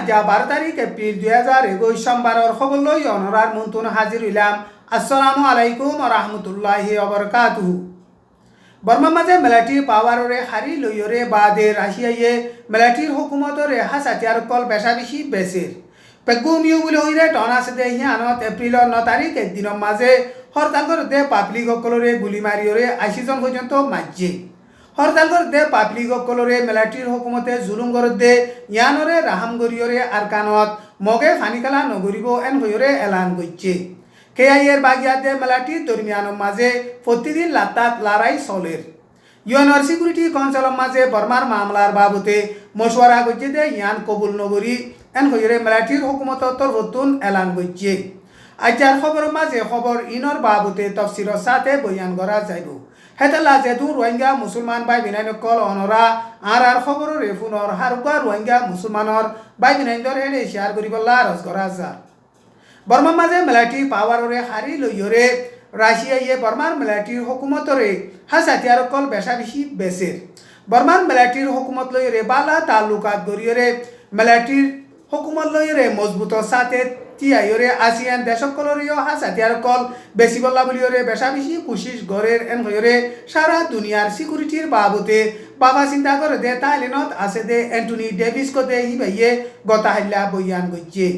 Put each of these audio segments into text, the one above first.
যা 12 তারিখ এপ্রিল 2021 সোমবারের খবর লই অনরার মন্তুন হাজির হইলাম। আসসালামু আলাইকুম ওয়া রাহমাতুল্লাহি ওয়া বারাকাতুহু। বর্মা মাঝে মিলিটারি পাওয়ারে হারি লইরে বাদে রাশিয়ায়ে মিলিটারি হুকুমতরে হাসাতিয়ার কল বেশা বেশি বেসের পেগুমিউ বলে হইরে টনাস দে হিয়ানত এপ্রিল 9 তারিখ একদিনের মাঝে হরতাল করে দে পাবলিক কলরে গুলি মারিওরে 80 জন পর্যন্ত মাঝে হরতাল করে দে পাবলিক কলরে মিলিটারি হুকুমতে জুলুম করে দে ইয়ানরে রাহাম গরিয়রে আর কানত মগে ফানিকালা নগরিব এন হইরে এলান করছে। কেআইয়ের বাগিয়াতে মিলিটারি দরমিয়ানের মাঝে প্রতিদিন লাতাত লড়াই চলের। ইউএনর সিকিউরিটি কাউন্সিলের মাঝে বর্মার মামলার বাবদে মশওয়ারা করছে দে ইয়ান কবুল নগরী এন হইরে মিলিটারির হুকুমতর তরফতুন এলান করছে। আজকের খবরের মাঝে খবর ইনর বাবদে তফসিলের সাথে বয়ান করা যাইব। হেতালা যেহেতু রোহিঙ্গা মুসলমান বাই বিনাইনকল অনরা আর খবরের রেফুনর হারুকা রোহিঙ্গা মুসলমানর বাই বিনাইন্দর হেডে শেয়ার করিবলা রস করা যায়। বর্মার মাঝে মিলিটারি পাওয়ারে হারি লইরে রাশিয়ায়ে বর্মার মিলিটারির হুকুমতরে হাসাতিয়ার কল বেশা বেশি বেসের। বর্মার মিলিটারির হুকুমত লইরে বালা তালুকাত গরিয়রে মিলিটারির হুকুমত লইরে মজবুতর সাথে তিয়াইরে আসিয়ান দেশকলরিও হাসাতিয়ার কল বেশি বল্লা বলিয়রে বেশা বেশি কোশিশ গড়ের এন হইরে সারা দুনিয়ার সিকিউরিটির বাবদে বাবা চিন্তা করে দে তাইলেনত আছে দে অ্যান্টনি ডেভিস কদে হিবাইয়ে গতা হাল্লা বয়ান গজ্জে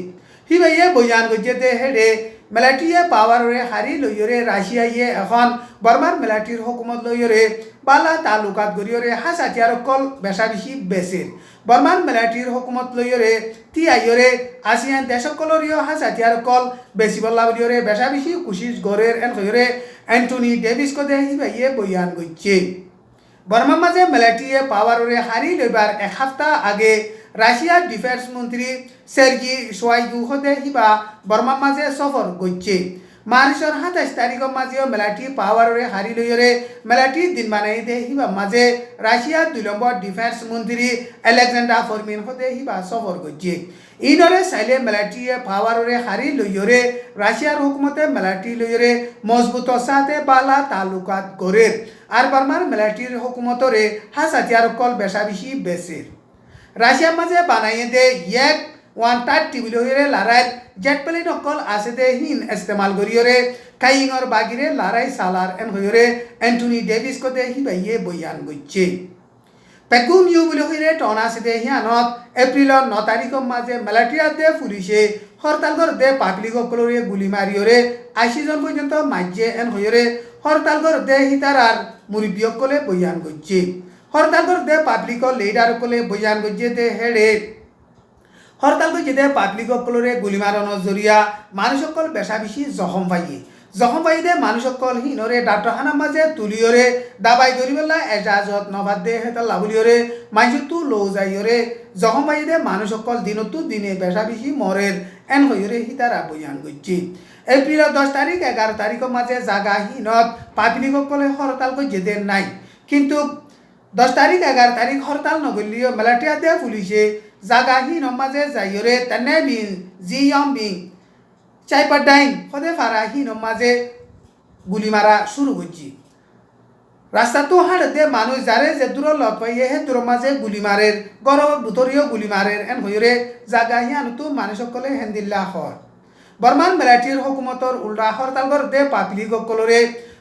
হিবাইয়ে বয়ান গজ্জে দে হেডে মিলিটারিয়ে পাওয়ারে হারি লইরে রাশিয়াইয়ে এখন বর্মার মিলিটারির হুকুমত লইরে বালা তালুকাত গরিয়রে হাসাতিয়ার কল বেশা বেশি বেসের। বর্মার মিলিটারির হুকুমত লইরে তিয়াইরে আসিয়ান দেশকলরিও হাসাতিয়ার কল বেশি বল্লা বলিয়রে বেশা বেশি কোশিশ গড়ের এন হইরে অ্যান্টনি ডেভিস কদে হিবাইয়ে বয়ান গজ্জে। বর্মার মাঝে মিলিটারিয়ে পাওয়ারে হারি লইবার এক সপ্তাহ আগে রাশিয়ার ডিফেন্স মন্ত্রী সের্গি শোয়াইগু হদে হিবা বর্মার মাঝে সফর করছে। মার্চের 27 তারিখের মাঝেও মিলিটারি পাওয়ারে হারি লইরে মিলিটারি দিন বানাই দে হিবা মাঝে রাশিয়ার 2 নম্বর ডিফেন্স মন্ত্রী আলেকজান্ডার ফরমিন হদে হিবা সফর করছে। ইনরে সাইলে মিলিটারি পাওয়ারে হারি লইরে রাশিয়ার হুকুমতে মিলিটারি লইরে মজবুতর সাথে বালা তালুকাত করে আর বর্মার মিলিটারির হুকুমতরে হাসাতিয়ার কল বেশা বেশি বেসের। রাশিয়ার মাঝে বানাইয়ে দে এক 130 বিলিয়রে লড়াই জেট প্লেন অকল আছে দে হিন ইস্তেমাল করিয়রে কাইঙর বাগিরে লড়াই সালার এন হইরে অ্যান্টনি ডেভিস কদে হিবাইয়ে বয়ান গজ্জে। পেগুমিউ বলে হইরে টনা আছে দে হিয়ানত এপ্রিলের 9 তারিখের মাঝে মিলিটারি দে পুলিশে হরতাল করে দে পাবলিক অকলরে গুলি মারিয়রে 80 জন পর্যন্ত মাঝে এন হইরে হরতাল করে দে হিতারার মুরব্বী অকলে বয়ান গজ্জে। হরতাল করে দে পাবলিক লিডার অকলে বয়ান গজ্জে দে হেডে হরতাল করে দে পাবলিক অকলরে গুলি মারানোর জরিয়া মানুষ অকল বেশা বেশি জখম পাই দে মানুষ অকল হিনরে ডাক্তারখানার মাঝে তুলিয়রে দাবাই করিবেলা এজাজত নবাদ দে হেতাল লাবলিয়রে মাইজতু লো যাইয়রে জখম পাই দে মানুষ অকল দিনতু দিনে বেশা বেশি মরের এন হইরে হিতারা বয়ান গজ্জে। এপ্রিলের 10 তারিখ 11 তারিখের মাঝে জাগা হিনত পাবলিক অকলে হরতাল করে যেতে নাই, কিন্তু 10 তারিখ 11 তারিখ হরতাল নগরীয় মিলিটারি দে পুলিশে জাগা হিনের মাঝে যাইয়রে তেনে বিন জিয়ম বিন চাইপাডাইন হদে ফারা হিনের মাঝে গুলি মারা শুরু করছি। রাস্তা তো হাঁটতে মানুষ যারে যে দূর লত পাইয়ে হে দূর মাঝে গুলি মারের গরব বুতরিও গুলি মারের এন হইরে জাগা হিয়ানতো মানুষ সকলে হেন্দিল্লা হর। বর্মান মিলিটারির হুকুমতর উল্টা হরতাল করে দে পাবলিক অকলরে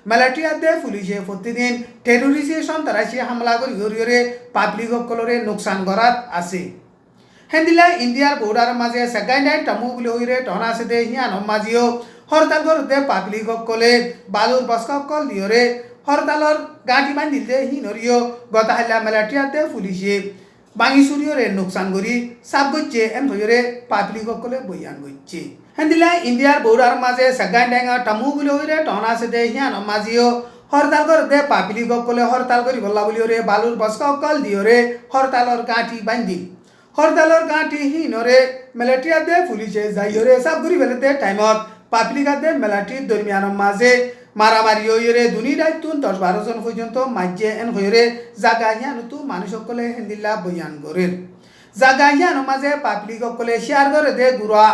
মিলিটারি দে পুলিশে প্রতিদিন টেরোরিস্ট সন্ত্রাসী হামলা করে গরিয়রে পাবলিক অকলরে নোকসান করাত আছে। হেন্দিলা ইন্ডিয়ার বর্ডার মাঝে সেকেন্ড হ্যান্ড টামু বলে হইরে টনা আছে দে হিয়ান মাঝিও হরতাল করে দে পাবলিক অকলে বালুর বস্কা অকল দিয়রে হরতালর গাঁটি বান্ধিল দে হিনরিও গতা হাল্লা মিলিটারি দে পুলিশে বাঙি সুরিয়রে নোকসান করি সাপ গচ্ছে এন হইরে পাবলিক অকলে বয়ান গচ্ছে। হেন্দিলা ইন্ডিয়ার বর্ডার মাঝে সেকেন্ড হ্যান্ড টামু বলে হইরে টনা আছে দে হিয়ান মাঝিও হরতাল করে দে পাবলিক অকলে হরতাল করি বল্লা বলিওরে বালুর বস্কা অকল দিয়রে হরতালর গাঁটি বান্ধিল। হরতালর গাঁটি হিনরে মিলিটারি দে পুলিশে যাইয়রে সাপ ঘুরি বেলেতে টাইমত পাবলিক দে মিলিটারির দরমিয়ানের মাঝে মারামারি হইরে দুনি দায়িত্ব 10-12 জন পর্যন্ত মাঝে এন হইরে জাগা হিয়ানতো মানুষ সকলে হেন্দিল্লা বয়ান করেন। জাগা হিয়ানোর মাঝে পাবলিক সকলে শেয়ার করে দে গুড়া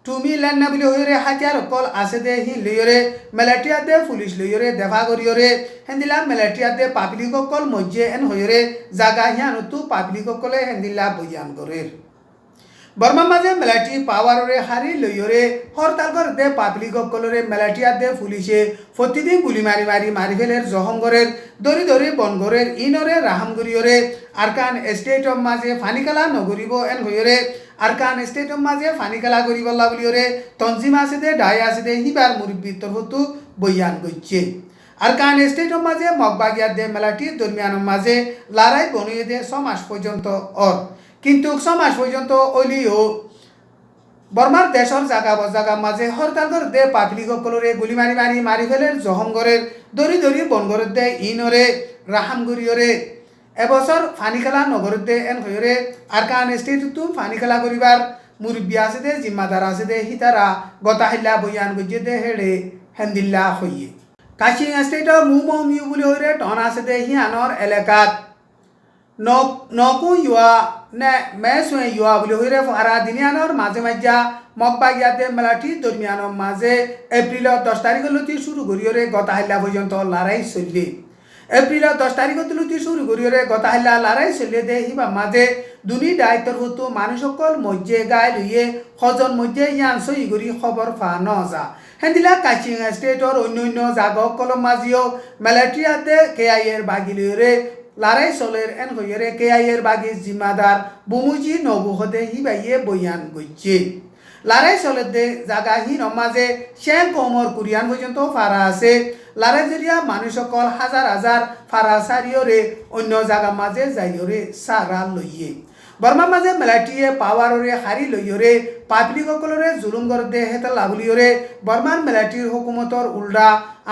তুমি লেন না বলে হইরে হাতিয়ার অকল আছে দে হি লইরে মিলিটারি দে পুলিশ লইরে দেভা করিয়রে হেন্দিলা মিলিটারি দে পাবলিক অকল মধ্যে এন হইরে জাগা হিয়ানতো পাবলিক সকলে হেন্দিল্লা বয়ান করেন। বর্মার মাঝে মেলাটি পাওয়ারে হারি লইয়রে হরতাল করে দে পাবলিক কলরে মেলাটিয়া দে পুলিশে প্রতিদিন গুলি মারি মারি মারি ফেলের জহঙ্গরের দরি দরি বনগরের ইনরে রাহামগুড়িয়রে আরকান স্টেট অফ মাঝে ফানিকালা নগরিব এন হইরে আরকান স্টেট অফ মাঝে ফানিকালা গরিবল্লা বলিয়রে তঞ্জিম আছে দে ডাই আছে দে হিবার মুরব্বীর তরফতু বইয়ান গইছে আরকান স্টেট অফ মাঝে মগবাগিয়ার দে মেলাটি দরমিয়ানের মাঝে লড়াই বনিয়ে দে 6 মাস পর্যন্ত অর কিন্তু 6 মাস পর্যন্ত ওলিও বর্মার দেশর জাগা মাঝে হরতাল করে দে পাবলিক কলরে গুলি মারি মারি মারি ফেলের জহঙ্গরের দরি দরি বনগরের দে ইনরে রাহামগুড়িয়রে এবছর ফানিখালা নগরের দে এন হইরে আরকান স্টেট তু ফানিখালা করিবার মুরব্বী আছে দে জিম্মাদার আছে দে হিতারা গতাহিল্লা বইয়ান গজ্জে দে হেড়ে হেন্দিল্লা হইয়ে কাশিং স্টেট মুমো মিউ বলি হইরে টন আছে দে হিয়ানর এলাকাত নকু ইয়া নে মেসুয়ে ইয়া বলি হইরে ফারা দিনিয়ানর মাঝে মাঝা মগবাগিয়াতে মেলাটি দরমিয়ানর মাঝে এপ্রিল 10 তারিখলতি শুরু করিয়রে গতাহিল্লা পর্যন্ত লড়াই চললি এপ্রিল 10 তারিখলতি শুরু করিয়রে গতাহিল্লা লড়াই চললে দে হিবা মাঝে দুনি দায়িত্বর হতো মানুষ সকল মধ্যে গায়ে লইয়ে হজন মধ্যে ইয়ান সই করি খবর ফা নজা হেন্দিলা কাচিং স্টেটর অন্য জাগক কলম মাঝিও মেলাটিয়াতে কেআইয়ের বাগিলিয়রে লড়াই চলের এন হইরে কেআইয়ের বাগি জিম্মাদার বুমুজি নবুহদে হিবাইয়ে বইয়ান গইছে লড়াই চলের দে জাগা হি নমাজে শ্যাং কমর কুরিয়ান পর্যন্ত ফারা আছে লড়াই জরিয়া মানুষ সকল হাজার হাজার ফারা সারিয়রে অন্য জাগা মাঝে যাইয়রে সারা লইয়ে বর্মার মাঝে মেলাটিয়ে পাওয়ারে হারি লইয়রে পাবলিক সকলরে জুলুম করে দে হেতা লাভলিয়রে বর্মার মেলাটির হুকুমতর উল্টা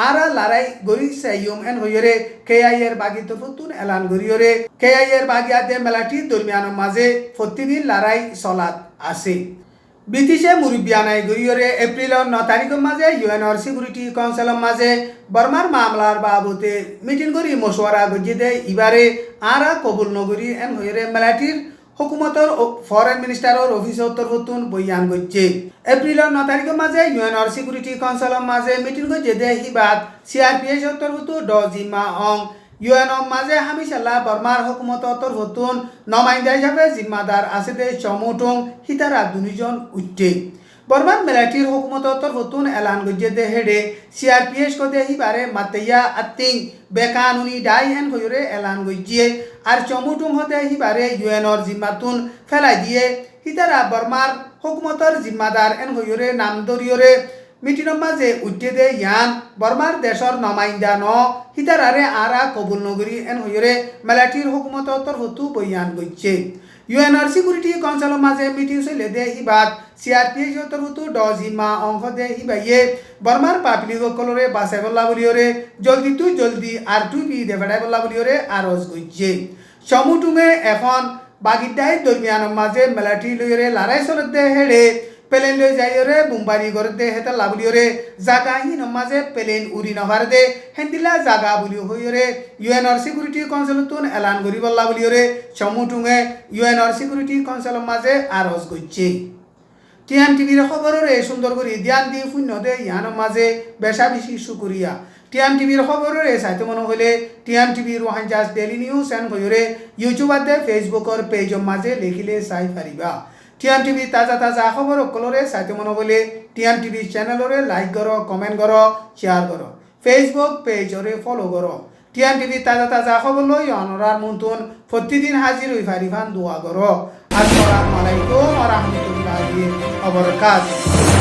আর লড়াই গরি সাইয়ুম এন হইরে কেআইয়ের বাগি তফতুন এলান গরিয়রে কেআইয়ের বাগিয়াতে মেলাটি দরমিয়ানের মাঝে প্রতিদিন লড়াই চলাত আছে ব্রিটিশে মুরব্বিয়ানাই গরিয়রে এপ্রিল 9 তারিখের মাঝে ইউএনআর সিকিউরিটি কাউন্সিলের মাঝে বর্মার মামলার বাবতে মিটিং করি মশওয়ারা গজিয়ে দে ইবারে আরা কবুল নগরী এন হইরে মেলাটির হুকুমতর ফরেন মিনিস্টারর অফিসর তরফতুন বইয়ান গজ্জে এপ্রিল 9 তারিখের মাঝে ইউএনআর সিকিউরিটি কাউন্সিলের মাঝে মিটিং গজিয়ে দে হিবাদ সিআরপিএস তরফতু ডজিমা অং ইউএনও মাঝে হামিশাল্লাহ বর্মার হুকুমত তরফতুন নমাইন্দা হিসাবে জিম্মাদার আছে দে চমুটং হিতারা দুজন উঠে বর্মার মেলাটির হুকুমত তরফতুন এলান গজ্জে দে হেডে সিআরপিএস কদে হিবারে মাতেয়া আত্তিং বেকানুনি ডাই হেন হইরে এলান গজ্জিয়ে আর চমুটং হতে হিবারে ইউএনর জিম্মাতুন ফেলাই দিয়ে হিতারা বর্মার হুকুমতর জিম্মাদার এন হইরে নাম দরিয়রে মিটিংয়ের মাঝে উঠে দে ইয়ান বর্মার দেশর নমাইন্দা ন হিতারারে আরা কবুল নগরী এন হইরে মেলাটির হুকুমত তরফতু বইয়ান গইছে ইউএনআর সিকিউরিটি কাউন্সিলের মাঝে মিটিং চলে দে হিবাদ সিআরপিএস তরফতু ডজিমা অংশ দে হিবাইয়ে বর্মার পাবলিক সকলরে বাঁচাই বল্লা বলিয়রে জলদি আর টুপি দেখাই বল্লা বলিয়রে আরজ গইছে সমুটুমে এখন বাগিদাই দরমিয়ানের মাঝে মেলাটি লইরে লড়াই চলে দে হেড়ে প্লেন লই যাইরে বুম্বারি করতে হেতা লাবলিয়রে জাগা হি নমাজে প্লেন উড়ি নভার দে হেন্দিলা জাগা বলি হইরে ইউএনআর সিকিউরিটি কাউন্সিলতুন এলান করি বল্লা বলিয়রে সমুটুঙে ইউএনআর সিকিউরিটি কাউন্সিলের মাঝে আরজ গইছে টিএম টিভির খবরের সুন্দর করে ধ্যান দিয়ে শূন্য দে ইয়ানোর মাঝে বেশা বেশি শুকুরিয়া টিএম টিভির খবরের চাইতে মনে হলে টিএম টিভি রোহাঞ্জাস ডেইলি নিউজ এন্ড হইরে ইউটিউবারদের ফেসবুকের পেজর মাঝে লিখিলে চাই পারিবা টিএম টিভি তাজা খবর সকলরে চাইতে মনে হলে টিএম টিভি চ্যানেলরে লাইক করো কমেন্ট করো শেয়ার করো ফেসবুক পেজরে ফলো করো টিএম টিভি তাজা খবর লই অনরার মন্তন প্রতিদিন হাজির হই ফারিফান দোয়া করো আসসালামু আলাইকুম ওয়া রাহমাতুল্লাহি ওয়া বারাকাতুহু।